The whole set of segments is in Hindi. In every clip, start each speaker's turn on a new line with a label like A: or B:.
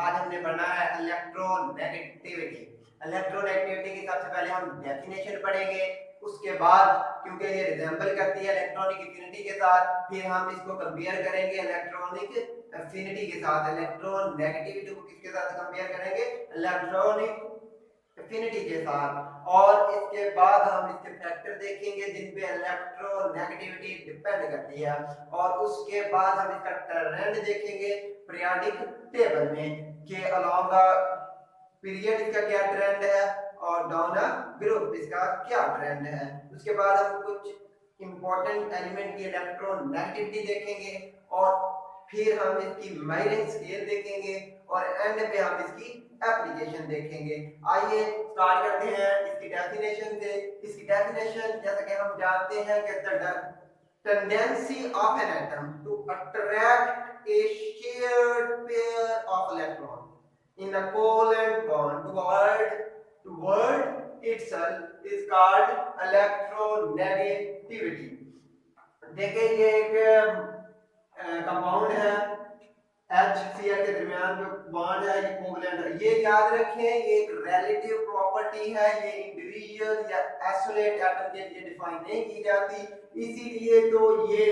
A: आज हमने पढ़ना है इलेक्ट्रोनेगेटिविटी। इलेक्ट्रोनेगेटिविटी की सबसे पहले हम डेफिनेशन पढ़ेंगे, उसके बाद क्योंकि ये रिजेंबल करती है इलेक्ट्रॉनिक एफिनिटी के साथ, फिर हम इसको कंपेयर करेंगे इलेक्ट्रॉनिक एफिनिटी के साथ। इलेक्ट्रोनेगेटिविटी को किसके साथ कंपेयर करेंगे? इलेक्ट्रॉनिक एफिनिटी के साथ। और इसके बाद हम इसके फैक्टर देखेंगे जिन पे इलेक्ट्रोनेगेटिविटी डिपेंड करती है, और उसके बाद हम इसका ट्रेंड देखेंगे पीरियोडिक टेबल में कि अलोंग पीरियड इसका क्या ट्रेंड है और डाउन अ ग्रुप इसका क्या ट्रेंड है। उसके बाद हम कुछ इंपॉर्टेंट एलिमेंट की इलेक्ट्रोनेगेटिविटी देखेंगे, और फिर हम इसकी मेजरिंग स्केल देखेंगे, और एंड पे हम इसकी एप्लीकेशन देखेंगे। आइए स्टार्ट करते हैं इसकी डेफिनेशन से। इसकी डेफिनेशन जैसा कि हम जानते हैं कि the tendency of an atom to attract a shared pair of electron in a covalent bond toward itself is called electronegativity। देखिए ये एक कंपाउंड है, HCl के दरमियान जो बॉन्ड है ये कोवलेंट है। ये याद रखें ये एक रिलेटिव प्रॉपर्टी है, ये इंडिविजुअल या आइसोलेट एटम के लिए डिफाइन नहीं की जाती, इसीलिए तो ये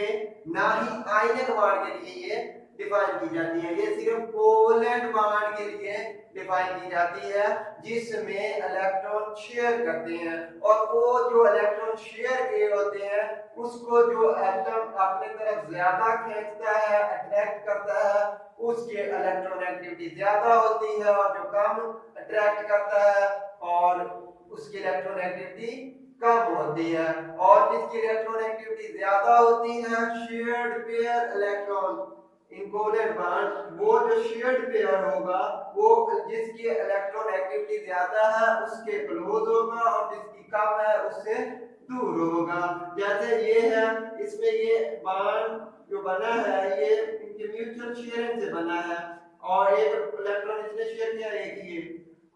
A: ना ही आयनिक बॉन्ड के लिए ये डिफाइन की जाती है, ये सिर्फ कोवलेंट बॉन्ड के लिए डिफाइन की जाती है जिसमें इलेक्ट्रॉन शेयर करते हैं। और वो जो इलेक्ट्रॉन शेयर किए होते हैं उसको जो एटम अपने तरफ ज्यादा खींचता है, अट्रैक्ट करता है, उसके इलेक्ट्रोनेगेटिविटी ज्यादा होती है, और जो कम अट्रैक्ट करता है और उसकी इलेक्ट्रोनेगेटिविटी कम होती है। और जिसकी इलेक्ट्रोनेगेटिविटी ज्यादा होती है shared pair electron in covalent bond, वो जो शेयर्ड पेयर होगा वो जिसकी इलेक्ट्रोनेगेटिविटी ज्यादा है उसके क्लोज होगा, और जिसकी कम है उससे दूर होगा। जैसे ये है, इसमें ये बॉन्ड जो बना है ये इनके म्यूचुअल शेयरिंग से बना है, और एक इलेक्ट्रॉन इसने शेयर किया एक ये,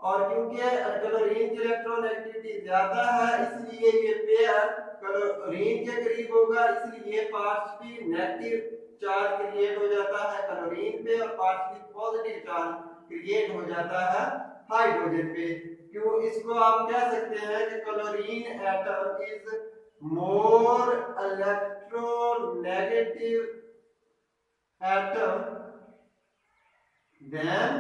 A: और क्योंकि क्लोरीन की इलेक्ट्रोनेगेटिविटी ज्यादा है इसलिए ये पेयर क्लोरीन के करीब होगा, इसलिए पार्शियली नेगेटिव चार्ज क्रिएट हो जाता है क्लोरीन पे, और पार्शियली पॉजिटिव चार्ज क्रिएट हो जाता है हाइड्रोजन पे। क्यों इसको आप कह सकते हैं कि chlorine atom is more electronegative atom than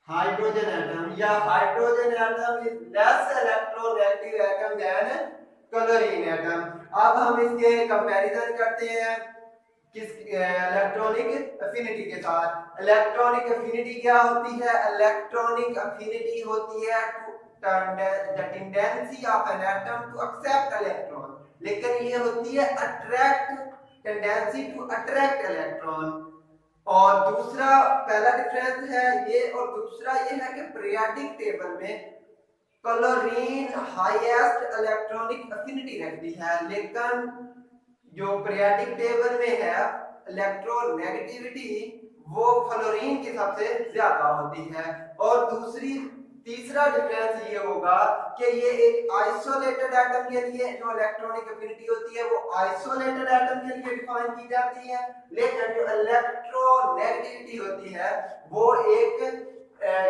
A: hydrogen atom, या hydrogen atom is less electronegative atom than chlorine atom. अब हम इसके कंपैरिजन करते हैं किस इलेक्ट्रॉनिक अफिनिटी के साथ। इलेक्ट्रॉनिक अफिनिटी क्या होती है? इलेक्ट्रॉनिक अफिनिटी होती है the tendency of an atom to accept electron, लेकिन ये होती है attract, tendency to attract electron. और दूसरा पहला डिफरेंस है ये, और दूसरा ये है कि पीरियोडिक टेबल में क्लोरीन हाईएस्ट इलेक्ट्रॉनिक अफिनिटी रखती है, लेकिन जो पीरियोडिक टेबल में है इलेक्ट्रोनेगेटिविटी वो फ्लोरीन की सबसे ज्यादा होती है। और तीसरा डिफरेंस ये होगा कि ये एक आइसोलेटेड एटम के लिए जो इलेक्ट्रॉनिक एफिनिटी होती है वो आइसोलेटेड एटम के लिए डिफाइन की जाती है, लेकिन जो इलेक्ट्रोनेगेटिविटी होती है वो एक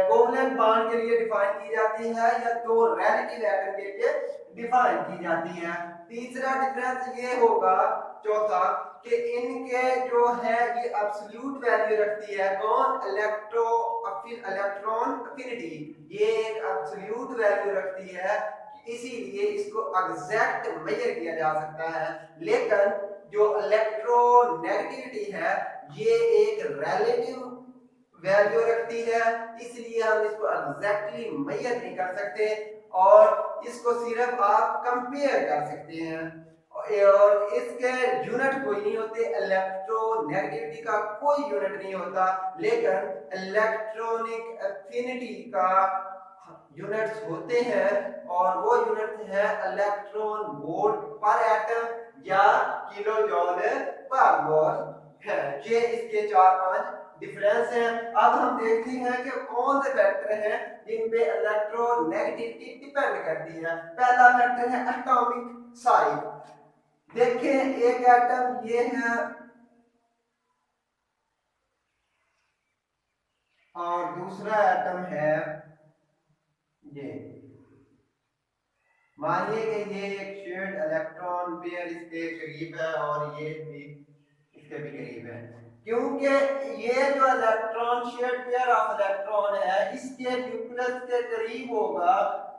A: कोवलेंट बॉन्ड के लिए डिफाइन की जाती है, या दो रिलेटिव एटम के लिए डिफाइन की जाती है। तीसरा डिफरेंस ये होगा चौथा कि इनके जो है ये एब्सोल्यूट वैल्यू रखती है कौन? इलेक्ट्रॉन अफिनिटी, ये एक एब्सोल्यूट वैल्यू रखती है, इसीलिए इसको एग्जैक्ट मेजर किया जा सकता है। लेकिन जो इलेक्ट्रोनेगेटिविटी है ये एक रिलेटिव वैल्यू रखती है, इसलिए हम इसको एग्जैक्टली मेजर नहीं कर सकते, और इसको सिर्फ आप कंपेयर कर सकते हैं, और इसके यूनिट कोई नहीं होते, इलेक्ट्रोनेगेटिविटी का कोई यूनिट नहीं होता, लेकिन इलेक्ट्रॉनिक एफिनिटी का यूनिट्स होते हैं, और वो यूनिट है इलेक्ट्रॉन वोल्ट पर एटम या किलो जूल पर मोल है। ये इसके 4-5 डिफरेंस हैं। अब हम देखते हैं कि कौन से फैक्टर हैं जिन पे इलेक्ट्रोनेगेटिविटी डिपेंड करती है। पहला फैक्टर है एटॉमिक साइज। देखें एक एटम ये है, और दूसरा एटम है ये। मानिए कि ये एक शेयर्ड इलेक्ट्रॉन पेयर इसके करीब है और ये भी इसके भी करीब है, क्योंकि ये जो electron shared pair of electron है इसके न्यूक्लियस के करीब होगा,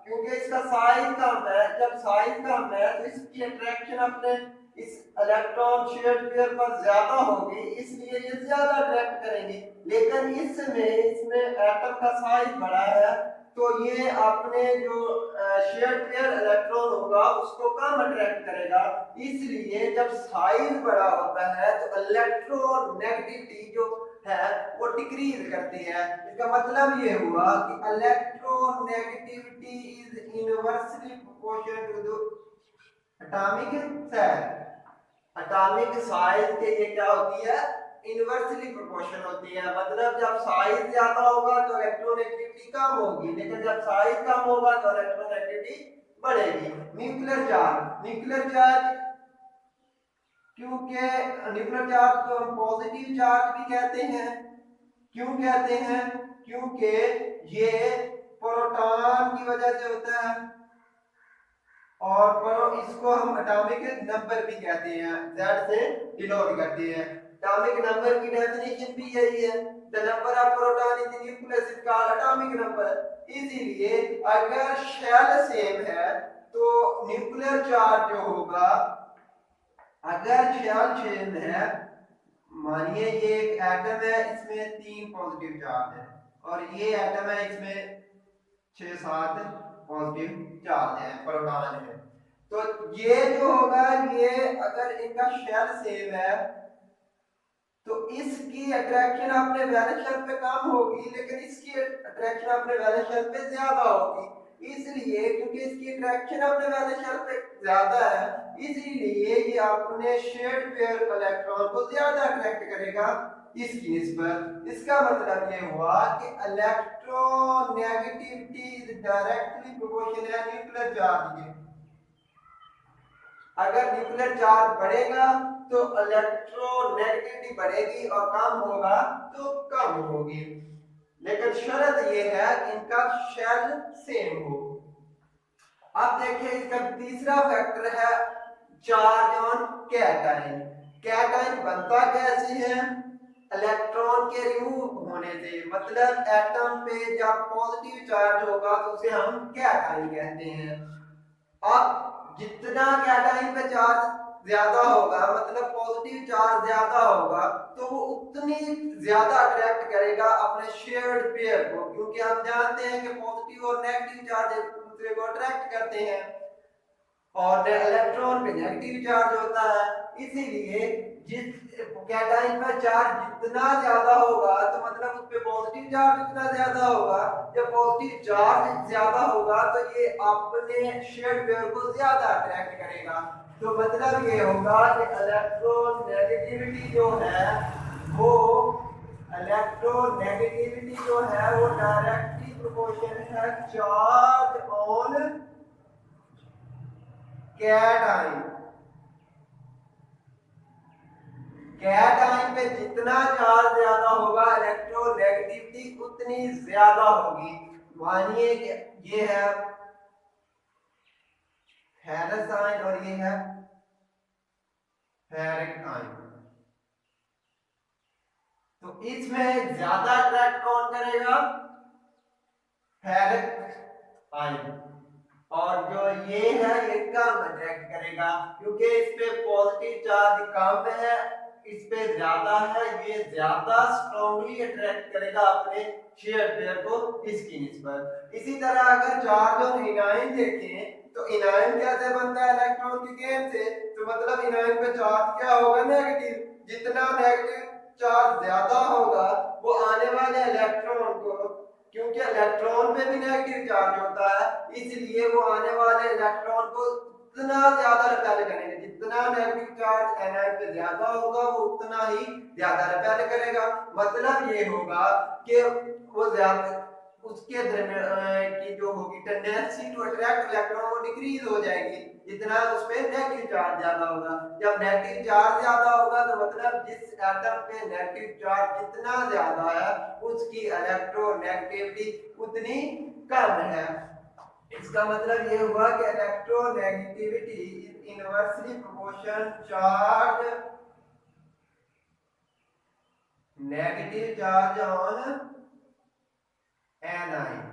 A: क्योंकि इसका साइज कम है। जब साइज कम है तो इसकी अट्रैक्शन अपने इस इलेक्ट्रॉन शेयर्ड पेयर पर ज्यादा होगी, इसलिए ये ज्यादा अट्रैक्ट करेंगे। लेकिन इसमें एटम का साइज बड़ा है तो ये अपने जो शेयर्ड पेयर इलेक्ट्रॉन होगा उसको कम अट्रैक्ट करेगा। इसलिए जब साइज बड़ा होता है तो इलेक्ट्रोनेगेटिविटी जो है वो डिक्रीज करती है। इसका मतलब ये हुआ कि electronegativity is inversely proportional to the atomic size. Atomic size के ये क्या होती है, इनवर्सली प्रोपोर्शन होती है। मतलब जब साइज ज्यादा होगा तो इलेक्ट्रोनेगेटिविटी कम होगी, लेकिन जब साइज कम होगा तो इलेक्ट्रोनेगेटिविटी बढ़ेगी। न्यूक्लियर चार्ज क्योंकि न्यूक्लियर चार्ज को हम पॉजिटिव चार्ज भी कहते हैं। क्यों कहते हैं? क्योंकि ये प्रोटॉन की वजह से होता है और इसको हम एटॉमिक नंबर भी कहते हैं, Z से डिनोट करते हैं। एटॉमिक नंबर की डेफिनेशन भी यही है, the number of proton in the nucleus is called atomic number. इसीलिए अगर शेल सेम है तो न्यूक्लियर चार्ज जो होगा, अगर शेल सेम है, मानिए ये एक एटम है इसमें 3 पॉजिटिव चार्ज है और ये एटम है इसमें 6-7 पॉजिटिव चार्ज है, प्रोटॉन है, तो ये जो होगा, ये अगर इनका शेल सेम है तो इसकी अट्रैक्शन अपने वैलेंस शेल पे कम होगी, लेकिन इसकी अट्रैक्शन अपने वैलेंस शेल पे ज्यादा होगी। इसलिए क्योंकि इसकी अट्रैक्शन अपने वैलेंस शेल पे ज्यादा है, इसीलिए ये अपने शेयर्ड पेयर इलेक्ट्रॉन को ज्यादा अट्रैक्ट करेगा इसकी निस्बत। इसका मतलब ये हुआ कि electronegativity is directly proportional nuclear charge के। अगर न्यूक्लियर चार्ज बढ़ेगा तो इलेक्ट्रोनेगेटिविटी बढ़ेगी और कम होगा तो कम होगी, लेकिन शर्त यह है कि इनका शेल सेम हो। अब देखिए इसका तीसरा फैक्टर है चार्ज ऑन कैटायन। कैटायन बनता कैसे है? इलेक्ट्रॉन के रिमूव होने से। मतलब एटम पे जब पॉजिटिव चार्ज होगा तो उसे हम कैटायन कहते हैं। अब जितना कैटायन पे चार्ज ज्यादा होगा, मतलब पॉजिटिव चार्ज ज्यादा होगा, तो वो उतनी ज्यादा अट्रैक्ट करेगा अपने शेयर्ड पेयर को, क्योंकि हम जानते हैं कि पॉजिटिव और नेगेटिव चार्ज एक दूसरे को अट्रैक्ट करते हैं और इलेक्ट्रॉन पे नेगेटिव चार्ज होता है। इसीलिए जिस कैटायन का चार्ज जितना ज्यादा होगा तो मतलब उस पे पॉजिटिव चार्ज उतना ज्यादा होगा। जब पॉजिटिव चार्ज ज्यादा होगा तो ये अपने शेयर्ड पेयर को ज्यादा अट्रैक्ट करेगा। तो मतलब ये होगा कि इलेक्ट्रोनेगेटिविटी जो है वो डायरेक्टली प्रोपोर्शनल है चार्ज ऑन कैटायन। कैटायन पे जितना चार्ज ज्यादा होगा इलेक्ट्रोनेगेटिविटी उतनी ज्यादा होगी। मानिए कि ये है फेरस आयन और ये है फेरिक आयन, तो इसमें ज्यादा अट्रैक्ट कौन करेगा? Ferric ion. और जो ये है ये कम अट्रैक्ट करेगा, क्योंकि इस पे पॉजिटिव चार्ज कम है, इस पे ज्यादा है, ये ज्यादा स्ट्रांगली अट्रैक्ट करेगा अपने शेयर पेयर को इसकी निस्बत। इसी तरह अगर चार्ज और इनायन देखें तो इनायन कैसे बनता है? इलेक्ट्रॉन की गेन से। तो मतलब इनायन पे चार्ज क्या होगा? नेगेटिव। जितना नेगेटिव चार्ज ज्यादा होगा वो आने वाले इलेक्ट्रॉन को, क्योंकि इलेक्ट्रॉन पे भी नेगेटिव चार्ज होता है, इसलिए वो आने वाले इलेक्ट्रॉन को उतना ज्यादा रिपेल करेंगे। जितना नेगेटिव चार्ज एनायन पे ज्यादा होगा वो उतना ही ज्यादा रिपेल करेगा। मतलब ये होगा कि वो ज्यादा उसके दरमियान की जो होगी टेंडेंसी टू अट्रैक्ट इलेक्ट्रॉन वो डिक्रीज हो जाएगी जितना उस पे नेगेटिव चार्ज ज्यादा होगा। जब नेगेटिव चार्ज ज्यादा होगा तो मतलब जिस एटम पे नेगेटिव चार्ज जितना ज्यादा है उसकी इलेक्ट्रोनेगेटिविटी उतनी कम है। इसका मतलब ये हुआ कि electronegativity is inversely proportional charge negative charge on A9.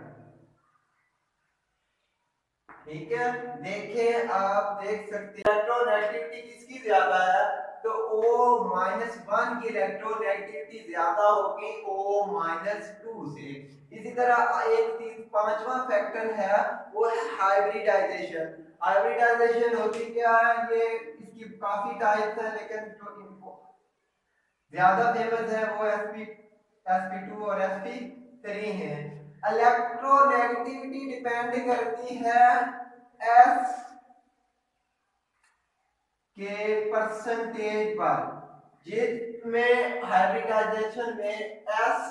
A: ठीक है, देखिए आप देख सकते हैं इलेक्ट्रोनेगेटिविटी किसकी ज्यादा है तो O-1 की इलेक्ट्रोनेगेटिविटी ज्यादा होगी O-2 से। इसी तरह एक पांचवा फैक्टर है वो है हाइब्रिडाइजेशन। हाइब्रिडाइजेशन होती क्या है, ये इसकी काफी टाइप्स है लेकिन जो इनको ज्यादा फेमस है वो sp2 और sp3 है। इलेक्ट्रोनेगेटिविटी डिपेंड करती है s के परसेंटेज पर, जिसमें हाइब्रिडाइजेशन में s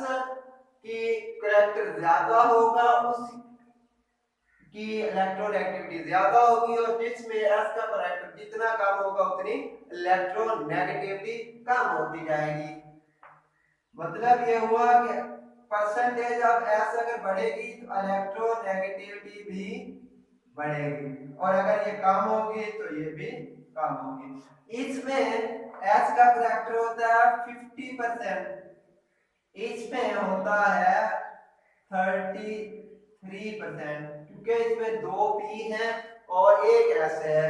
A: की करैक्टर ज्यादा होगा उस की इलेक्ट्रोनेगेटिविटी ज्यादा होगी और जिसमें s का करैक्टर जितना कम होगा उतनी इलेक्ट्रोनेगेटिविटी कम होती जाएगी। मतलब ये हुआ कि परसेंटेज ऑफ s अगर बढ़ेगी तो इलेक्ट्रोनेगेटिविटी भी बढ़ेगी और अगर ये कम होगी तो ये भी कम होगी। इसमें s का करैक्टर होता है 50%, इसमें होता है 33%, क्योंकि इसमें 2 p है और एक s है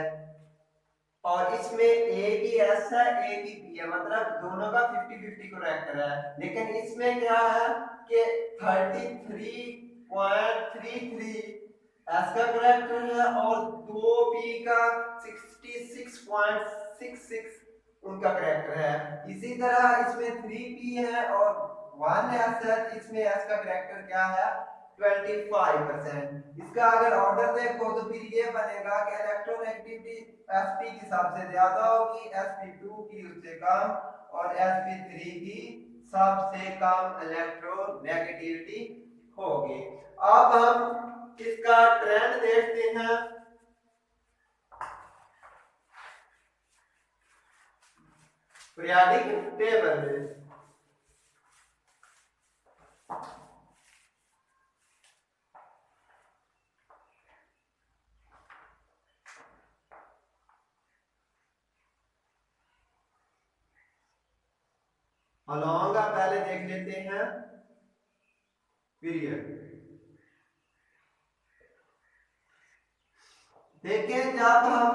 A: और इसमें एक ही s है एक ही p है, मतलब दोनों का 50-50 करैक्टर है। लेकिन इसमें क्या है कि 33.33 s का करैक्टर है और 2p का 66.66 उनका करैक्टर है। इसी तरह इसमें 3p है और 1s है, इसमें s का करैक्टर क्या है 25%। इसका अगर ऑर्डर देखो तो फिर ये बनेगा कि इलेक्ट्रोनेगेटिविटी sp की सबसे ज्यादा होगी, sp2 की उससे कम और sp3 की सबसे कम इलेक्ट्रोनेगेटिविटी होगी। अब हम इसका ट्रेंड देखते हैं। पीरियोडिक टेबल में अलोंग आप पहले देख लेते हैं पीरियड। देखिए जब हम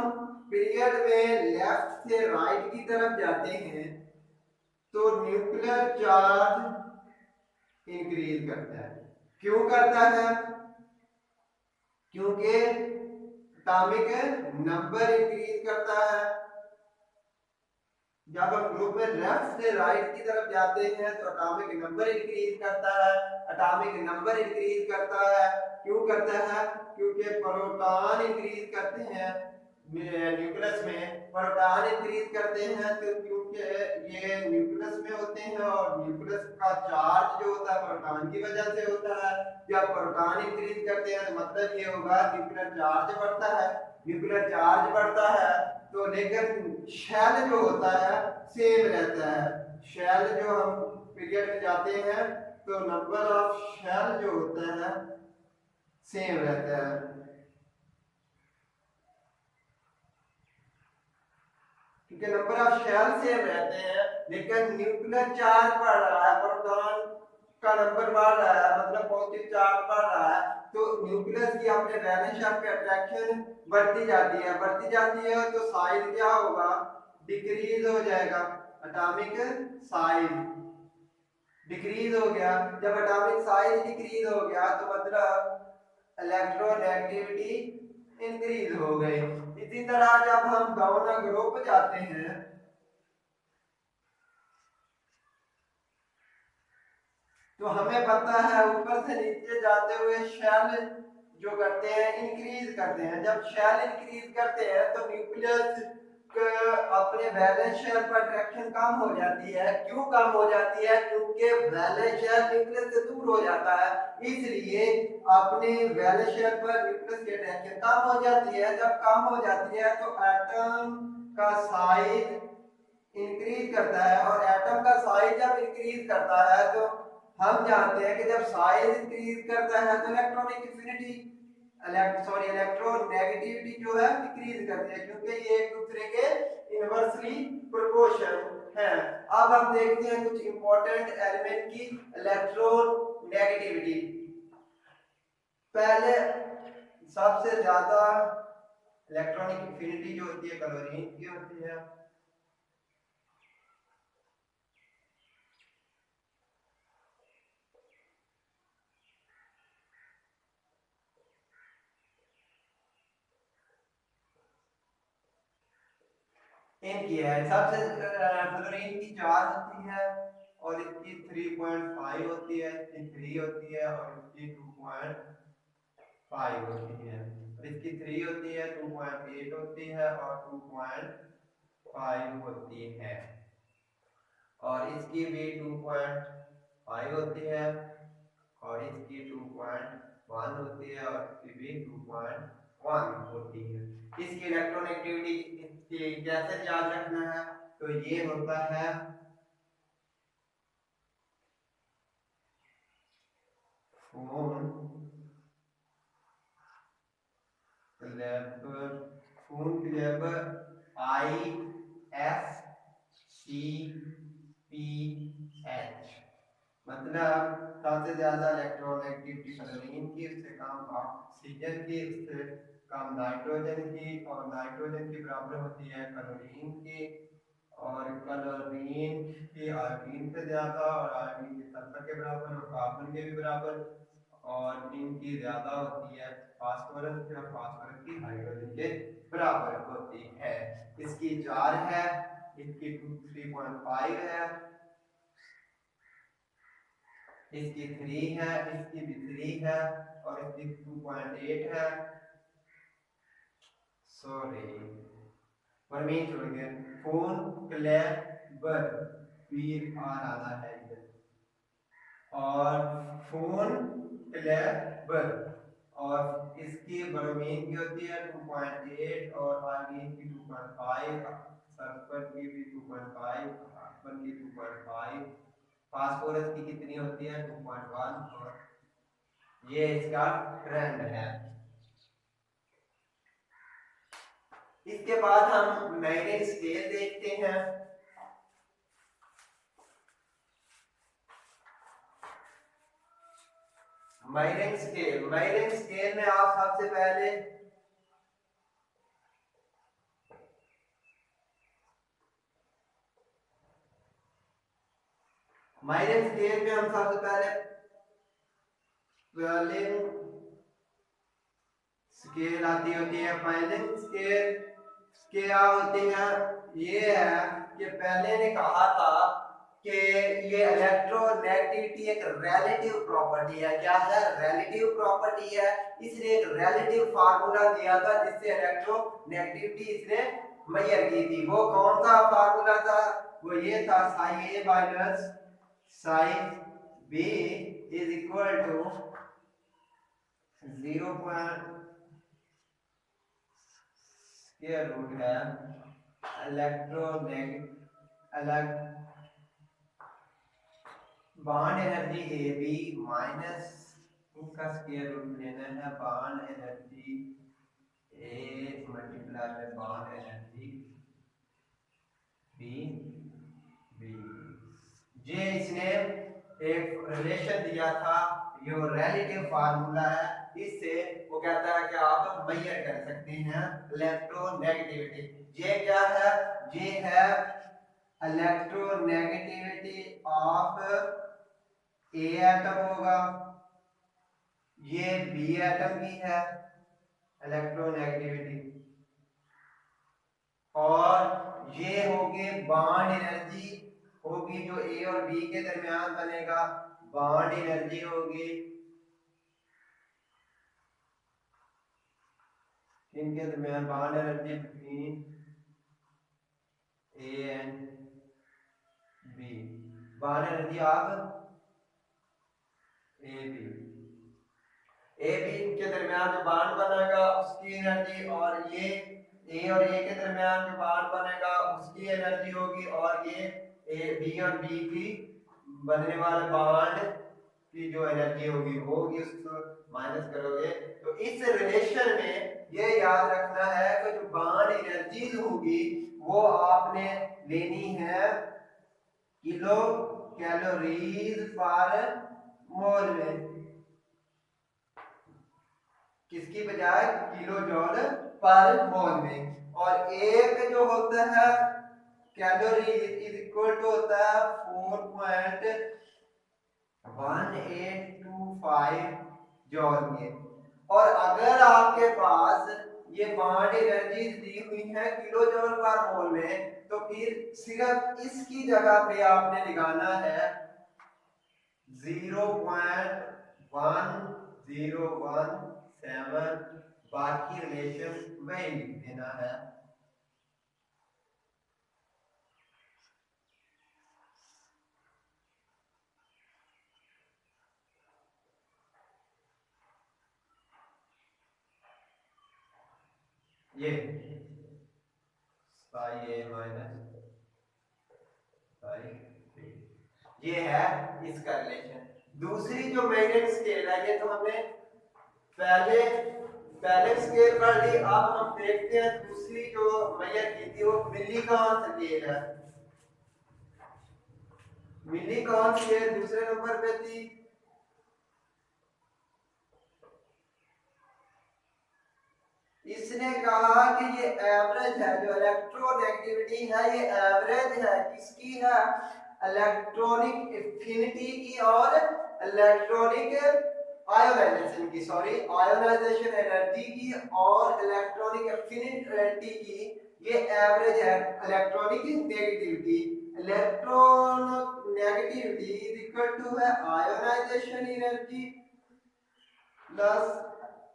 A: पीरियड में लेफ्ट से राइट की तरफ जाते हैं तो न्यूक्लियर चार्ज इंक्रीज करता है। क्यों करता है? क्योंकि एटॉमिक नंबर इंक्रीज करता है। जब हम ग्रुप में लेफ्ट से राइट की तरफ जाते हैं तो एटॉमिक नंबर इंक्रीज करता है। एटॉमिक नंबर इंक्रीज करता है, क्यों करता है? क्योंकि प्रोटॉन इंक्रीज करते हैं न्यूक्लियस में, प्रोटॉन इंक्रीज करते हैं तो क्योंकि ये न्यूक्लियस में होते हैं और न्यूक्लियस का चार्ज जो होता है प्रोटॉन की वजह से होता है। जब प्रोटॉन इंक्रीज करते हैं तो मतलब ये होगा न्यूक्लियर चार्ज बढ़ता है। न्यूक्लियर चार्ज बढ़ता है तो लेकिन शेल जो होता है सेम रहता है। शेल जो हम पीरियड में जाते हैं तो नंबर ऑफ शेल जो होता है सेम रहता है। क्योंकि नंबर ऑफ शेल सेम रहते हैं लेकिन न्यूक्लियर चार्ज बढ़ रहा है, प्रोटॉन का नंबर बढ़ रहा है, मतलब पॉजिटिव चार्ज बढ़ रहा है तो न्यूक्लियस की अपने वैलेंस शेल पे अट्रैक्शन बढ़ती जाती है। बढ़ती जाती है तो साइज क्या होगा? डिक्रीज हो जाएगा। एटॉमिक साइज डिक्रीज हो गया। जब एटॉमिक साइज डिक्रीज हो गया तो मतलब इलेक्ट्रोनेगेटिविटी इंक्रीज हो गई। इसी तरह जब हम डाउन ग्रुप जाते हैं तो हमें पता है ऊपर से नीचे जाते हुए शेल जो करते हैं इंक्रीज करते हैं। जब शेल इंक्रीज करते हैं तो न्यूक्लियस अपने वैलेंस शेल पर अट्रैक्शन कम हो जाती है। क्यों कम हो जाती है? क्योंकि वैलेंस शेल न्यूक्लियस से दूर हो जाता है, इसलिए अपने वैलेंस शेल पर न्यूक्लियस की अट्रैक्शन कम हो जाती है। जब कम हो जाती है तो एटम का साइज इंक्रीज करता है, और एटम का साइज जब इंक्रीज करता है तो हम जानते हैं कि जब साइज इंक्रीज करता है तो इलेक्ट्रोनेगेटिविटी जो है डिक्रीज करती है, क्योंकि ये एक दूसरे के इनवर्सली प्रोपोर्शन है। अब हम देखते हैं कुछ इंपॉर्टेंट एलिमेंट की इलेक्ट्रोनेगेटिविटी। पहले सबसे ज्यादा इलेक्ट्रॉनिक एफिनिटी जो होती है क्लोरीन की होती है। इनकी है सबसे फ्लोरीन की 4 होती है, और इसकी 3.5 होती है, इसकी 3 होती है, और इसकी 2.5 होती है। और इसकी 3 होती है, 2.8 होती है, और 2.5 होती है, और इसकी भी 2.5 होती है, और इसकी 2.1 होती है, और इसकी भी 2.1 होती है। इसकी इलेक्ट्रोनेगेटिविटी कैसे याद रखना है? तो ये होता है फोन क्लेबर ISCPH, मतलब सबसे ज्यादा इलेक्ट्रोनेगेटिविटी क्लोरीन की, उससे कम ऑक्सीजन की, उससे कम नाइट्रोजन की, और नाइट्रोजन के बराबर होती है क्लोरीन की, और क्लोरीन की आयोडीन से ज्यादा, और आयोडीन के सल्फर के बराबर, और कार्बन के भी बराबर, और इनकी ज्यादा होती है फास्फोरस की, और फास्फोरस की हाइड्रोजन के बराबर होती है। इसकी 4 है, इसकी 3.5 है, इसकी 3 है, इसकी भी 3 है, और इसकी 2.8 है। सॉरी परमीन छोड़ गए, फोन क्लेबर पीर आ रहा है इधर, और फोन क्लेबर, और इसकी ब्रोमीन की होती है 2.8, और आर्गीन की 2.5, सल्फर की भी 2.5, कार्बन की 2.5, फास्फोरस की कितनी होती है 2.1, और ये इसका ट्रेंड है। इसके बाद हम मैग्नेट स्केल देखते हैं। माइलिंग स्केल में आप सबसे पहले माइलिंग स्केल में हम सबसे पहले माइलिंग स्केल आती होती है। माइलिंग स्केल क्या होती है? ये है कि पहले ने कहा था कि ये इलेक्ट्रोनेगेटिविटी एक रिलेटिव प्रॉपर्टी है। क्या है? रिलेटिव प्रॉपर्टी है। इसने एक रिलेटिव फार्मूला दिया था जिससे इलेक्ट्रोनेगेटिविटी इसने मेजर की थी। वो कौन सा फार्मूला था? वो ये था psi A minus psi B is equal to 0 square root है bond energy A B minus इसका स्क्वायर रूट लेना है bond energy A multiply by bond energy B B. ये इसने एक रिलेशन दिया था, ये रिलेटिव फार्मूला है। इससे वो कहता है कि आप मेजर कर सकते हैं इलेक्ट्रोनेगेटिविटी। ये क्या है? ये है इलेक्ट्रोनेगेटिविटी ऑफ ए एटम होगा, ये बी एटम की है इलेक्ट्रोनेगेटिविटी, और ये होगी बॉन्ड एनर्जी होगी जो ए और बी के दरमियान बनेगा, बॉन्ड एनर्जी होगी इनके दरमियान bond energy between A and B, bond energy of A B, A B के दरमियान जो बॉन्ड बनेगा उसकी एनर्जी, और ये ए और ए के दरमियान जो बॉन्ड बनेगा उसकी एनर्जी होगी, और ये ए बी और बी की बनने वाले बॉन्ड की जो एनर्जी होगी वो होगी, उसको माइनस करोगे। तो इस रिलेशन में ये याद रखना है कि जो बॉन्ड एनर्जीज होगी वो आपने लेनी है किलो कैलोरीज पर मोल में, किसकी बजाय किलो जॉल पर मोल में। और एक जो होता है कैलोरी इज इक्वल टू होता है 4.1825 जॉल में। और अगर आपके पास ये बॉन्ड एनर्जी दी हुई है किलो जॉल पर मोल में, तो फिर सिर्फ इसकी जगह पे आपने लगाना है 0.1017, बाकी रिलेशन वही लिख देना है। ये ए माइनस ये है इसका रिलेशन। दूसरी जो मेजरिंग स्केल है, ये तो हमने पहले स्केल कर ली। अब हम देखते हैं दूसरी जो मेजर की थी वो मिलीकॉन स्केल है। मिलीकॉन स्केल दूसरे नंबर पे थी। इसने कहा कि ये एवरेज है, जो इलेक्ट्रोनेगेटिविटी है ये एवरेज है, किसकी है, इलेक्ट्रॉनिक एफिनिटी की और इलेक्ट्रॉनिक आयोनाइजेशन की, सॉरी आयोनाइजेशन एनर्जी की और इलेक्ट्रॉनिक एफिनिटी की। ये एवरेज है electronic negativity. Electron negativity is equal to है ionisation energy plus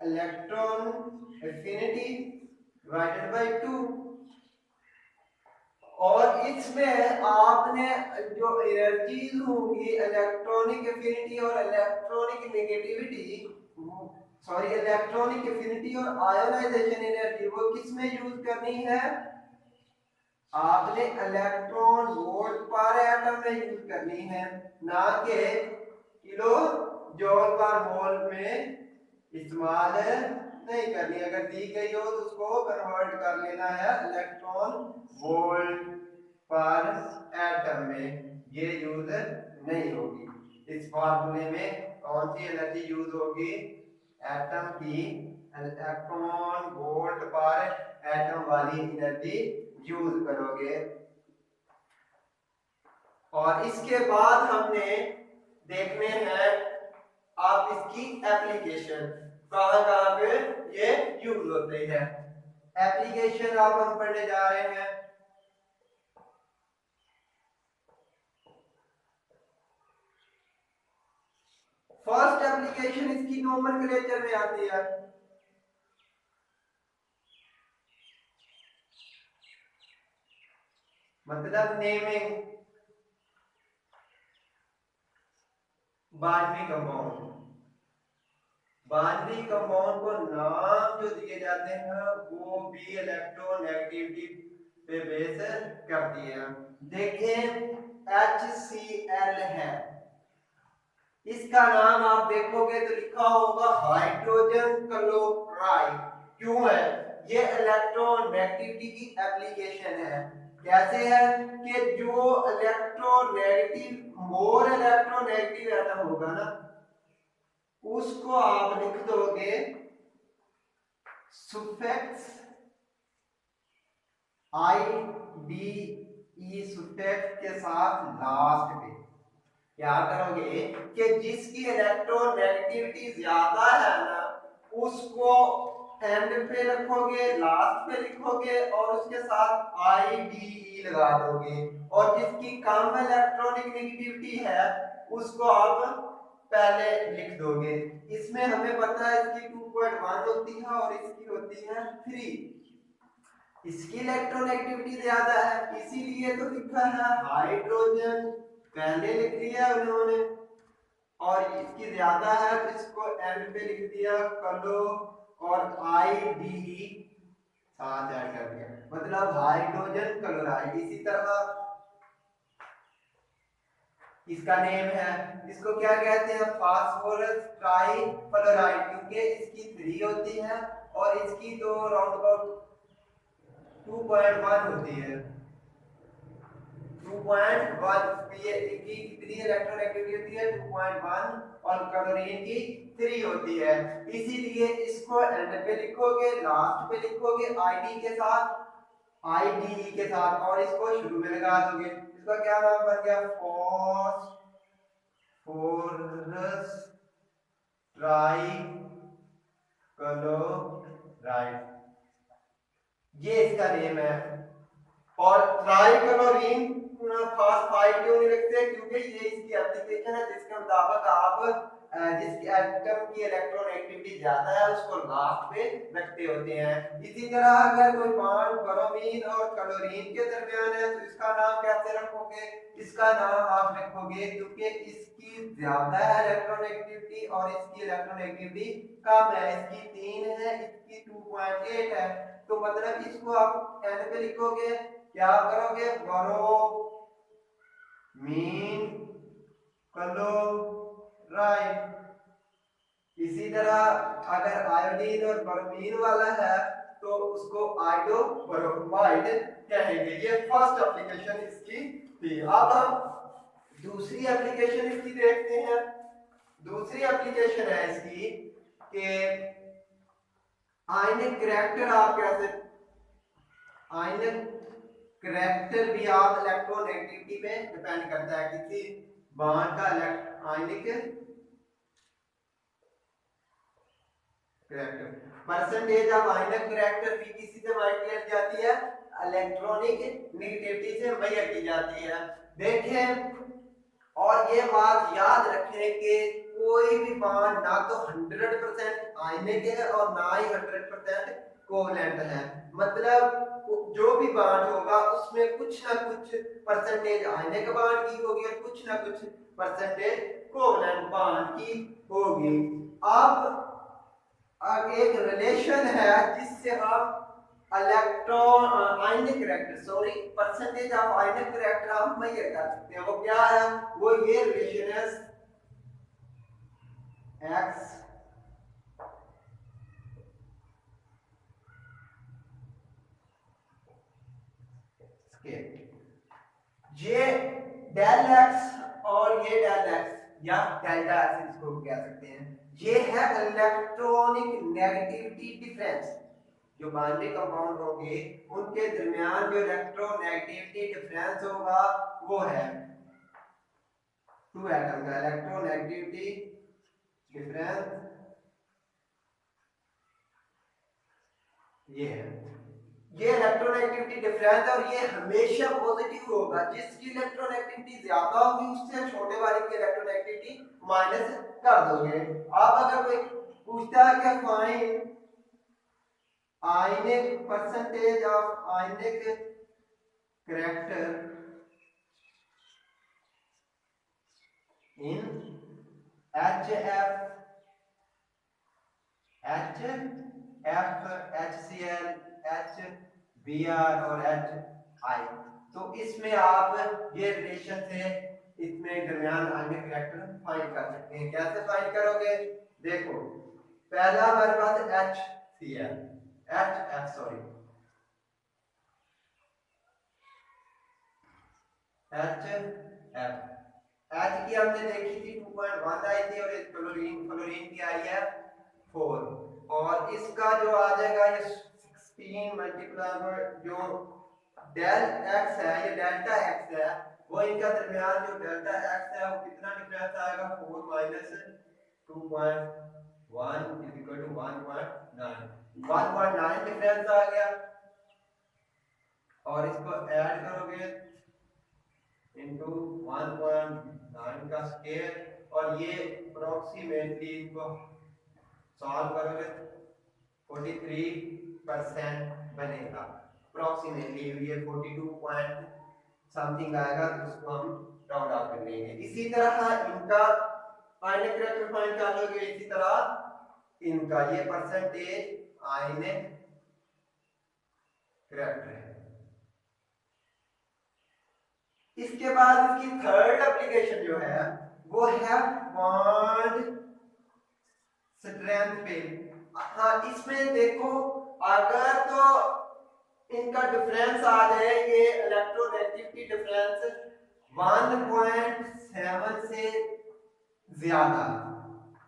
A: electron affinity divided by 2। और इसमें आपने जो एनर्जीज होंगी इलेक्ट्रॉनिक एफिनिटी और electronic negativity, sorry electronic affinity और आयोनाइजेशन एनर्जी, वो किस में यूज करनी है, आपने इलेक्ट्रॉन वोल्ट पर एटम में यूज करनी है, ना कि किलो जॉल पर मोल में इस्तेमाल नहीं करनी। अगर दी गई हो तो उसको कन्वर्ट कर लेना है इलेक्ट्रॉन वोल्ट पर एटम में, ये यूज नहीं होगी। इस फार्मूले में कौन सी एनर्जी यूज होगी, एटम की इलेक्ट्रॉन वोल्ट पर एटम वाली एनर्जी यूज करोगे। और इसके बाद हमने देखने हैं आप इसकी एप्लीकेशन कहां कहां पे ये यूज होते हैं। एप्लीकेशन आप हम पढ़ने जा रहे हैं। फर्स्ट एप्लीकेशन इसकी नोमेनक्लेचर में आती है। मतलब naming binary compound. Binary compound को नाम जो दिए जाते हैं वो भी इलेक्ट्रोनेगेटिविटी पे बेस करती है। देखें HCl है, इसका नाम आप देखोगे तो लिखा होगा हाइड्रोजन क्लोराइड। क्यों है, ये इलेक्ट्रोनेगेटिविटी की एप्लीकेशन है। कैसे है कि जो इलेक्ट्रोनेगेटिव मोर इलेक्ट्रोनेगेटिव एटम होगा ना, उसको आप लिख दोगे सुफिक्स IDE सुफिक्स के साथ लास्ट पे। क्या करोगे कि जिसकी इलेक्ट्रोनेगेटिविटी ज्यादा है ना उसको एंड पे रखोगे, लास्ट पे लिखोगे और उसके साथ IDE लगा दोगे। और जिसकी कम इलेक्ट्रॉनिक नेगेटिविटी है उसको आप पहले लिख दोगे। इसमें हमें पता है इसकी 2.1 होती है और इसकी होती है 3। इसकी इलेक्ट्रोनेगेटिविटी ज्यादा है, इसीलिए तो लिखा है हाइड्रोजन, पहले लिख लिया उन्होंने, और इसकी ज्यादा है तो इसको एंड पे लिख दिया कलो, और आई डी ई साथ ऐड कर दिया, मतलब हाइड्रोजन क्लोराइड। इसी तरह इसका नेम है, इसको क्या कहते हैं, फास्फोरस ट्राईफ्लोराइड, क्योंकि इसकी 3 होती है और इसकी तो राउंड अबाउट 2.1 होती है, 2.1 ये की कितनी इलेक्ट्रोनेगेटिविटी होती है 2.1, और क्लोरीन की 3 होती है। इसीलिए इसको एंड पे लिखोगे, लास्ट पे लिखोगे आईडी के साथ, आईडी के साथ, और इसको शुरू में लगा दोगे। इसका क्या नाम बन गया, फॉस्फोरस ट्राईक्लोराइड, ये इसका नेम है। और ट्राईक्लोरीन फॉस्फाइड क्यों नहीं लिखते, क्योंकि ये इसकी एप्लीकेशन है जिसके मुताबिक आप जिसकी एटम की इलेक्ट्रोनेगेटिविटी ज्यादा है उसको लास्ट पे रखते होते हैं। इसी तरह अगर कोई बॉन्ड ब्रोमीन और क्लोरीन के दरमियान है तो इसका नाम कैसे रखोगे, इसका नाम आप रखोगे, क्योंकि इसकी ज्यादा है इलेक्ट्रोनेगेटिविटी और इसकी इलेक्ट्रोनेगेटिविटी कम है, इसकी 3 है, इसकी 2.8 है, तो मतलब इसको आप एन पे लिखोगे, क्या करोगे, ब्रोमीन क्लोराइड। इसी तरह अगर आयोडीन और ब्रोमीन वाला है तो उसको आयोडो ब्रोमाइड कहेंगे। ये फर्स्ट एप्लीकेशन इसकी थी। अब हम दूसरी एप्लीकेशन इसकी देखते हैं। दूसरी एप्लीकेशन है इसकी कि आयनिक करैक्टर आप कैसे, आयनिक करैक्टर भी आप इलेक्ट्रोनेगेटिविटी पे डिपेंड करता है, किसी बॉन्ड का ionic character, percentage of ionic character भी किसी से मेजर की जाती है, इलेक्ट्रॉनिक नेगेटिविटी से मेजर की जाती है। देखें और ये बात याद रखें कि कोई भी बॉन्ड ना तो 100% आयनिक है और ना ही 100% कोवलेंट है, मतलब जो भी बॉन्ड होगा उसमें कुछ ना कुछ परसेंटेज आयनिक बॉन्ड की होगी और कुछ ना कुछ परसेंटेज कोवलेंट बॉन्ड की होगी। अब एक रिलेशन है जिससे हम electron ionic character sorry percentage of ionic character हम मेजर कर सकते हैं। वो क्या है, वो ये रिलेशन है x ये डेल x और ये डेल x या डेल्टा x इसको कह सकते हैं, ये है इलेक्ट्रॉनिक नेगेटिविटी डिफरेंस। जो बाइनरी कंपाउंड होंगे उनके दरमियान जो इलेक्ट्रोनेगेटिविटी डिफरेंस होगा वो है टू एटम का इलेक्ट्रोनेगेटिविटी डिफरेंस, ये है, ये इलेक्ट्रोनेगेटिविटी डिफरेंस और ये हमेशा पॉजिटिव होगा। जिसकी इलेक्ट्रोनेगेटिविटी ज्यादा होगी उससे छोटे वाले की इलेक्ट्रोनेगेटिविटी माइनस कर दोगे। अब अगर कोई पूछता है कि find ionic percentage of ionic character in HF HCl HBr और HI, तो इसमें आप ये रिलेशन से इसमें दरमियान आयनिक करैक्टर फाइंड कर सकते हैं। कैसे फाइंड करोगे, देखो पहला हमारे पास HCl HF sorry HF H की हमने देखी थी 2.1 आई थी और क्लोरीन की आई है 4, और इसका जो आ जाएगा ये 16 मल्टीप्लाई जो डेल x है, ये डेल्टा x है, वो इनका दरमियान जो डेल्टा x है वो कितना डिफरेंस आएगा 4 minus 2.1 is equal to 1.9 difference आ गया, और इसको ऐड करोगे इनटू 1.9 का स्क्वायर, और ये अप्रोक्सीमेटली इसको सॉल्व करोगे 43% बनेगा। अप्रोक्सीमेटली ये 42 पॉइंट समथिंग आएगा, तो उसको हम राउंड ऑफ कर लेंगे। इसी तरह इनका आयनिक करैक्टर फाइंड कर लोगे, इसी तरह इनका ये परसेंटेज आयनिक करैक्टर है। इसके बाद इसकी थर्ड एप्लीकेशन जो है वो है बॉन्ड स्ट्रेंथ पे। हाँ, इसमें देखो अगर तो इनका डिफरेंस आ जाए, ये इलेक्ट्रोनेगेटिविटी डिफरेंस 1.7 से ज्यादा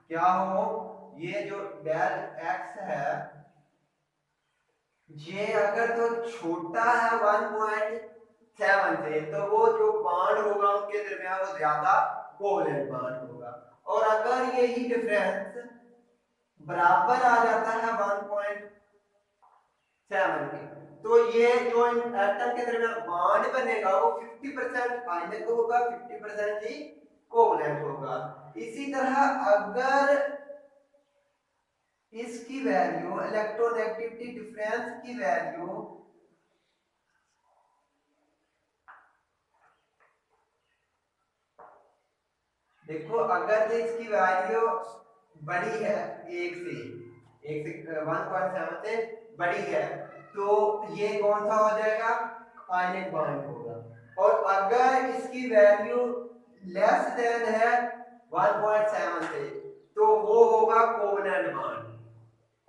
A: क्या हो, ये जो डेल एक्स है ये अगर तो छोटा है 1.7 से, तो वो जो बॉन्ड होगा उनके दरमियान वो ज्यादा कोवलेंट बॉन्ड होगा। और अगर यही डिफरेंस बराबर आ जाता है 1.7 के, तो ये जो इन एटम के दरमियान बॉन्ड बनेगा वो 50% आयनिक होगा, 50% ही कोवलेंट होगा। इसी तरह अगर इसकी वैल्यू इलेक्ट्रोनेगेटिविटी डिफरेंस की वैल्यू देखो, अगर इसकी वैल्यू बड़ी है 1.7 से बड़ी है, तो ये कौन सा हो जाएगा, आयनिक बॉन्ड होगा। और अगर इसकी वैल्यू लेस देन है 1.7 से, तो वो होगा कोवलेंट बॉन्ड।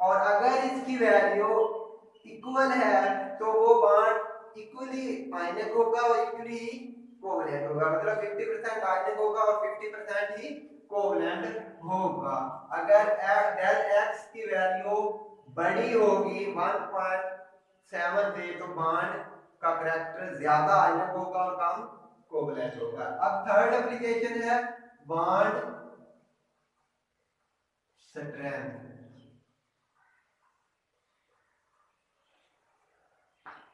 A: और अगर इसकी वैल्यू इक्वल है तो वो बॉन्ड इक्वली आयनिक होगा और इक्वली कोवलेंट होगा, मतलब 50% आयनिक होगा और 50% ही कोवलेंट होगा। अगर डेल एक्स की वैल्यू बड़ी होगी 1.7 से, तो बॉन्ड का करैक्टर ज्यादा आयनिक होगा और कम कोवलेंट होगा। अब थर्ड एप्लीकेशन है बॉन्ड स्ट्रेंथ।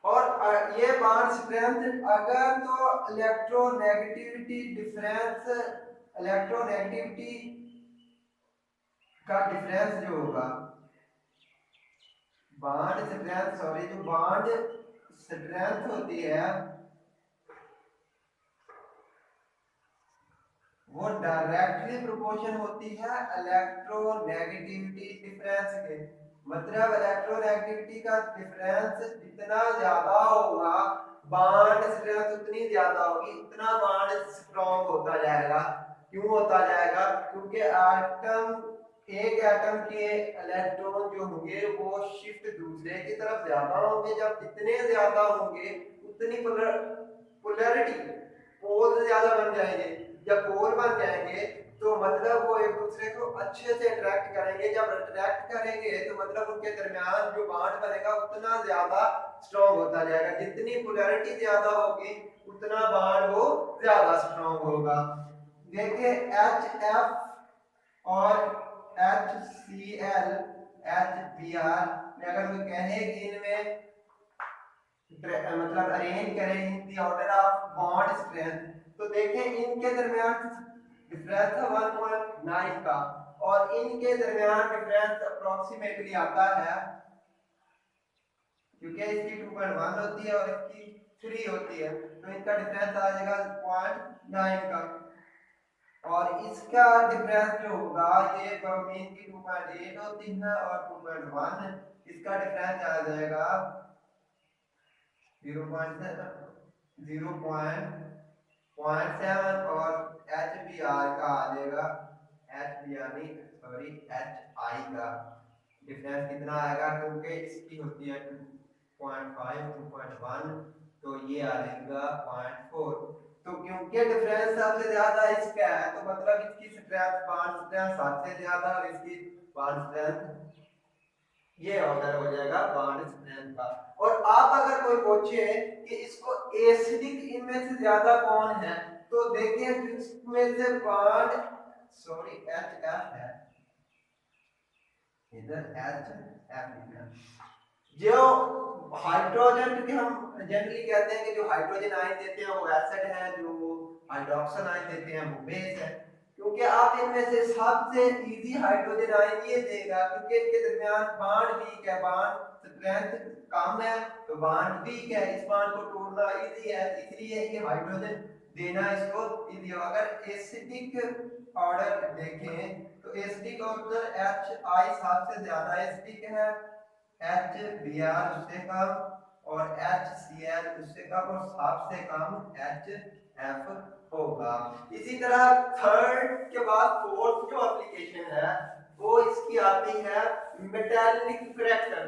A: और ये बॉन्ड स्ट्रेंथ अगर तो इलेक्ट्रोनेगेटिविटी डिफरेंस, इलेक्ट्रोनेगेटिविटी का डिफरेंस जो होगा बॉन्ड स्ट्रेंथ, सॉरी, जो बॉन्ड स्ट्रेंथ होती है वो डायरेक्टली प्रोपोर्शन होती है इलेक्ट्रोनेगेटिविटी डिफरेंस के। मतलब इलेक्ट्रोनेगेटिविटी का डिफरेंस जितना ज्यादा होगा बॉन्ड स्ट्रेंथ उतनी ज्यादा होगी, उतना बॉन्ड स्ट्रॉन्ग होता जाएगा। क्यों होता जाएगा, क्योंकि एक एटम के इलेक्ट्रॉन जो होंगे वो शिफ्ट दूसरे की तरफ ज्यादा होंगे। जब जितने ज्यादा होंगे उतनी पोलैरिटी पोल ज्यादा बन जाएंगे। जब पोल बन जाएंगे तो मतलब वो एक दूसरे को अच्छे से अट्रैक्ट करेंगे। जब अट्रैक्ट करेंगे तो मतलब उनके दरमियान जो बॉन्ड बनेगा उतना ज्यादा स्ट्रॉन्ग होता जाएगा। जितनी पोलैरिटी ज्यादा होगी उतना बॉन्ड वो ज्यादा स्ट्रॉन्ग होगा। देखिए HF और HCl HBr में अगर कोई कहे कि इनमें मतलब अरेंज करें in the order of bond strength, तो देखें इनके दरमियान डिफरेंस है 1.9 का और इनके दरमियान डिफरेंस अप्रोक्सीमेटली आता है, क्योंकि इसकी 2.1 होती है और इसकी 3 होती है, तो इनका डिफरेंस आ जाएगा 0.9 का। और इसका डिफरेंस जो होगा ये ब्रोमीन की 2.8 होती है और 2.1, इसका डिफरेंस आ जाएगा 0.7 और HBr का आ जाएगा HI का डिफरेंस कितना आएगा, क्योंकि इसकी होती है 2.5 2.1, तो ये आ जाएगा 0.4। तो क्योंकि डिफरेंस सबसे ज्यादा इसका है तो मतलब इसकी स्ट्रेंथ बॉन्ड स्ट्रेंथ सबसे ज्यादा और इसकी बॉन्ड स्ट्रेंथ ये ऑर्डर हो जाएगा बॉन्ड स्ट्रेंथ का। और आप अगर कोई पूछे कि इसको एसिडिक इनमें से ज्यादा कौन है, तो देखिए जिसमें से बॉन्ड सॉरी HF है, इधर HF लिखना, जो हाइड्रोजन के हम जनरली कहते हैं कि जो हाइड्रोजन आयन देते हैं वो एसिड है, जो हाइड्रोक्सिल आयन देते हैं वो बेस है। क्योंकि क्योंकि आप इनमें से सबसे इजी हाइड्रोजन आयन ये देगा, क्योंकि इनके दरमियान बॉन्ड वीक है, बॉन्ड स्ट्रेंथ कम है, तो बॉन्ड वीक है, इस बॉन्ड को तोड़ना इजी है, इसलिए ये हाइड्रोजन देना इसको इजी हो। अगर एसिडिक ऑर्डर देखें तो एसिडिक ऑर्डर HI सबसे ज्यादा एसिडिक है, HBr उससे कम, और HCl उससे कम, और सबसे कम HF होगा। इसी तरह थर्ड के बाद फोर्थ जो एप्लीकेशन है वो इसकी आती है metallic character.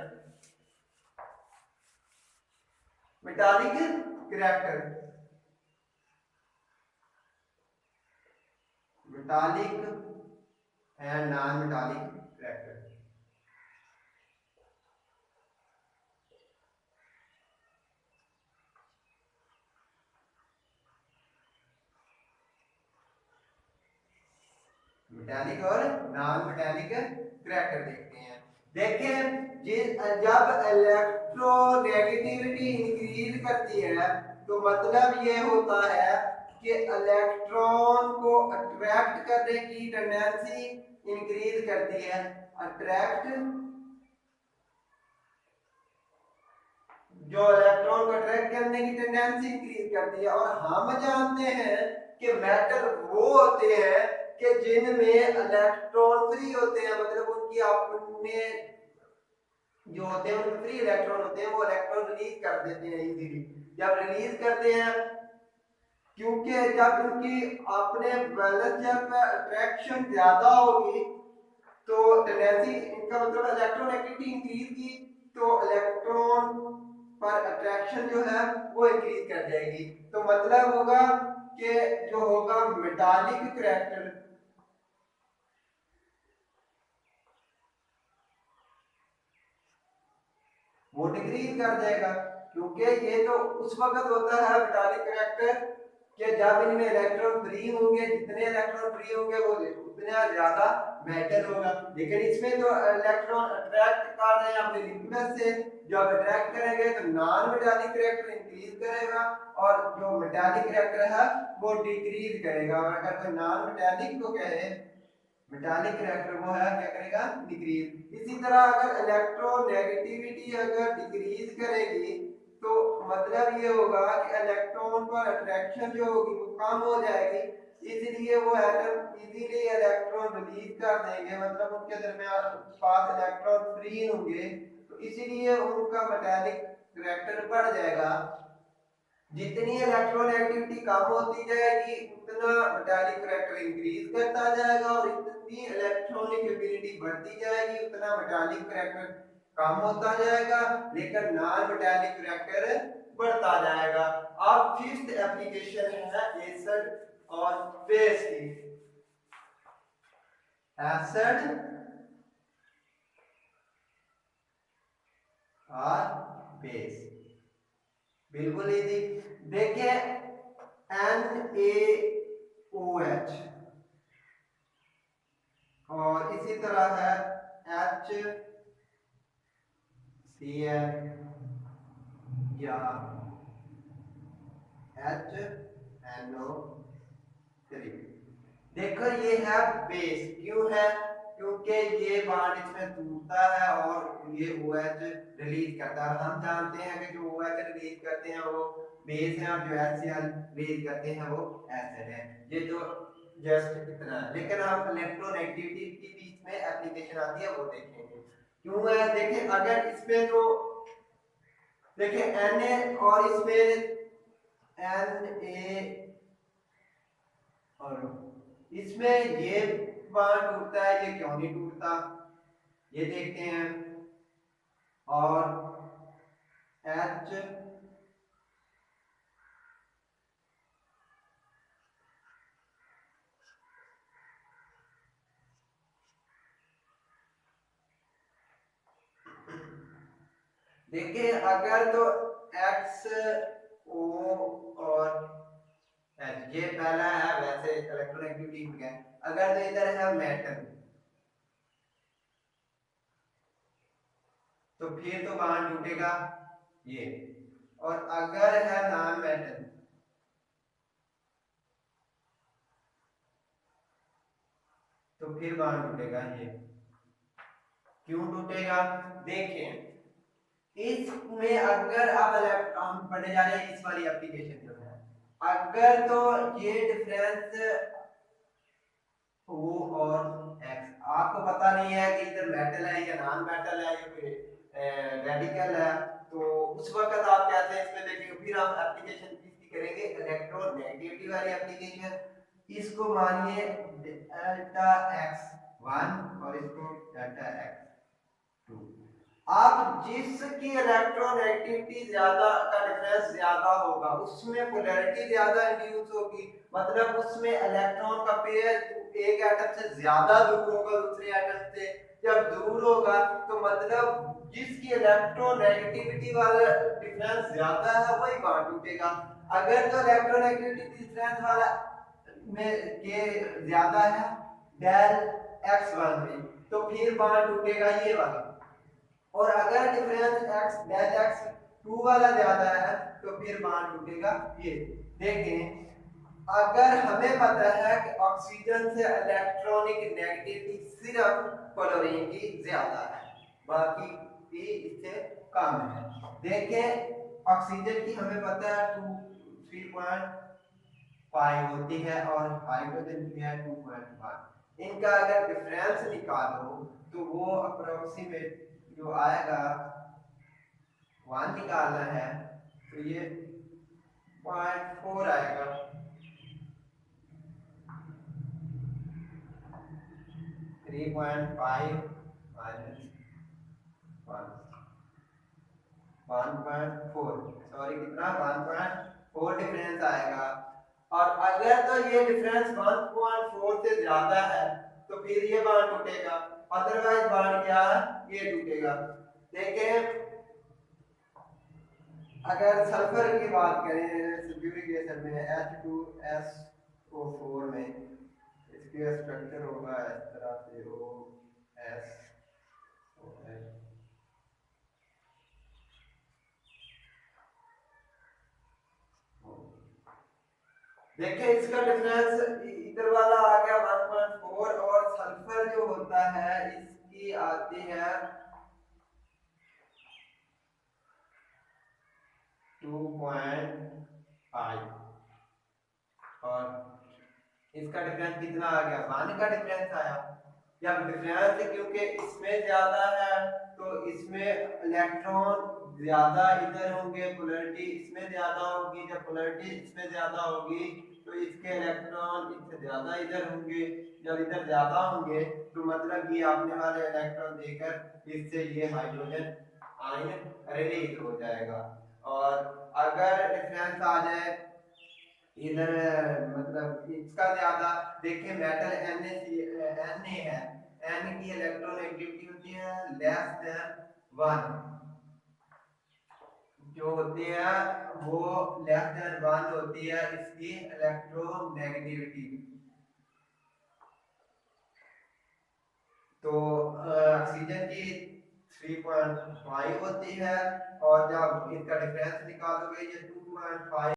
A: Metallic character, metallic and non metallic character. Metallic और नॉन मेटालिक करैक्टर देखते हैं। देखें जब इलेक्ट्रोनेगेटिविटी इंक्रीज करती है तो मतलब ये होता है कि इलेक्ट्रॉन को अट्रैक्ट करने की टेंडेंसी इंक्रीज करती है। अट्रैक्ट, जो इलेक्ट्रॉन को अट्रैक्ट करने की टेंडेंसी इंक्रीज करती है। और हम जानते हैं कि मेटल वो होते हैं कि जिनमें इलेक्ट्रॉन फ्री होते हैं, मतलब उनकी अपने जो होते हैं उनमें फ्री इलेक्ट्रॉन होते हैं, वो इलेक्ट्रॉन रिलीज कर देते हैं इजीली। जब रिलीज करते हैं, क्योंकि जब उनकी अपने वैलेंस शेल पे अट्रैक्शन ज्यादा होगी तो टेंडेंसी, इनका मतलब इलेक्ट्रॉन एक्टिविटी इंक्रीज की तो इलेक्ट्रॉन पर अट्रैक्शन जो है वो इंक्रीज कर जाएगी। तो मतलब होगा कि जो होगा मेटालिक करैक्टर, वो डिक्रीज कर जाएगा, क्योंकि ये तो उस वक्त होता है मेटालिक करैक्टर कि जब इनमें इलेक्ट्रॉन फ्री होंगे, जितने इलेक्ट्रॉन फ्री होंगे वो उतना ज्यादा मेटल होगा। लेकिन इसमें तो इलेक्ट्रॉन अट्रैक्ट कर रहे हैं अपने लिक्विड से, जब अट्रैक्ट करेंगे तो नॉन मेटालिक करैक्टर इंक्रीज करेगा और जो मेटालिक करैक्टर है वो डिक्रीज करेगा। और अगर कोई नॉन मेटालिक को कहे मेटालिक करैक्टर, वो है क्या करेगा, डिक्रीज। इसी तरह अगर इलेक्ट्रोनेगेटिविटी अगर डिक्रीज करेगी तो मतलब ये होगा कि इलेक्ट्रॉन पर अट्रैक्शन जो होगी वो कम हो जाएगी, इसलिए वो एटम इजीली इलेक्ट्रॉन रिलीज कर देंगे, मतलब उनके दरमियान पास इलेक्ट्रॉन फ्री होंगे, तो इसीलिए उनका मेटालिक करैक्टर बढ़ जाएगा। जितनी इलेक्ट्रॉन एक्टिविटी कम होती जाएगी उतना मेटालिक करैक्टर इंक्रीज करता जाएगा, और इतनी इलेक्ट्रॉनिक एबिलिटी बढ़ती जाएगी उतना मेटालिक करैक्टर कम होता जाएगा, लेकिन नॉन मेटालिक करैक्टर बढ़ता जाएगा। अब फिफ्थ एप्लीकेशन है एसिड और बेस की। एसिड और बेस बिल्कुल इजी। देखिए NaOH और इसी तरह है HCl या HNO3। देखो ये है बेस, क्यों है, क्योंकि ये बॉन्ड इसमें टूटता है और ये OH रिलीज करता है। हम जानते हैं कि जो OH रिलीज करते हैं वो बेस है और जो HCl रिलीज करते हैं वो एसिड है। ये तो जस्ट इतना है, लेकिन हम इलेक्ट्रोनेगेटिविटी की बीच में एप्लीकेशन आती है वो देखेंगे क्यों है। देखिए अगर इसमें तो देखिए Na और इसमें Na और इसमें ये बॉन्ड टूटता है, ये क्यों नहीं टूटता ये देखते हैं। और H देखिए अगर तो XO और H, ये पहला है वैसे इलेक्ट्रोनेगेटिविटी में, अगर तो इधर है मेटल तो फिर तो बॉन्ड टूटेगा ये, और अगर है नॉन मेटल तो फिर बॉन्ड टूटेगा। ये क्यों टूटेगा? देखें इसमें अगर अब हम पढ़ने जा रहे हैं इस वाली एप्लीकेशन जो है, अगर तो ये डिफरेंस O और X आपको पता नहीं है कि इधर मेटल है या नॉन मेटल है या कोई रेडिकल है, तो उस वक्त आप कैसे इसमें देखेंगे। फिर हम एप्लीकेशन किसकी करेंगे, इलेक्ट्रोनेगेटिविटी वाली एप्लीकेशन। इसको मानिए डेल्टा x1 और इसको डेल्टा x2। आप जिसकी इलेक्ट्रोनेगेटिविटी ज्यादा का डिफरेंस ज्यादा होगा उसमें पोलैरिटी ज्यादा इंड्यूस होगी, मतलब उसमें इलेक्ट्रॉन का पेयर एक एटम से ज्यादा दूर होगा दूसरे एटम से। जब दूर होगा तो मतलब जिसकी इलेक्ट्रोनेगेटिविटी वाला डिफरेंस ज्यादा है वही बॉन्ड टूटेगा। अगर तो इलेक्ट्रोनेगेटिविटी डिफरेंस वाला में के ज्यादा है डेल x1 में, तो फिर बॉन्ड टूटेगा ये वाला। और अगर डिफरेंस x डेल x2 वाला ज्यादा है तो फिर बॉन्ड टूटेगा ये। देखें अगर हमें पता है कि ऑक्सीजन से इलेक्ट्रॉनिक नेगेटिविटी सिर्फ क्लोरीन की ज्यादा है, बाकी भी इससे कम है। देखें ऑक्सीजन की हमें पता है 3.5 होती है और हाइड्रोजन की है 2.1। इनका अगर डिफरेंस निकालो तो वो अप्रोक्सीमेट जो आएगा 1 निकालना है तो ये 0.4 आएगा। 3.5 माइनस 1.4, सॉरी कितना 1.4 डिफरेंस आएगा। और अगर तो ये डिफरेंस 1.4 से ज्यादा है तो फिर ये बॉन्ड टूटेगा, अदरवाइज बॉन्ड क्या है ये टूटेगा। देखें अगर सल्फर की बात करें सल्फ्यूरिक एसिड में H2SO4 में इसका स्ट्रक्चर होगा इस तरह से OS। देखिए इसका डिफरेंस इधर वाला आ गया 1.4 और सल्फर जो होता है इसकी आती है 2.5 और इसका डिफरेंस कितना आ गया 1 का डिफरेंस आया। जब डिफरेंस क्योंकि इसमें ज्यादा है तो इसमें इलेक्ट्रॉन ज्यादा इधर होंगे, पोलैरिटी इसमें ज्यादा होगी। जब पोलैरिटी इसमें ज्यादा होगी तो इसके इलेक्ट्रॉन इससे ज्यादा इधर होंगे। जब इधर ज्यादा होंगे तो मतलब ये आपने वाले इलेक्ट्रॉन देकर इससे ये हाइड्रोजन आयन रिलीज हो जाएगा। और अगर डिफरेंस आ जाए इधर मतलब इसका ज्यादा, देखिए मेटल Na है, N की इलेक्ट्रोनेगेटिविटी होती है लेस देन 1, जो होती है वो लेस देन 1 होती है इसकी इलेक्ट्रोनेगेटिविटी। तो ऑक्सीजन की 3.5 होती है और जब इसका डिफरेंस निकालोगे ये 2.5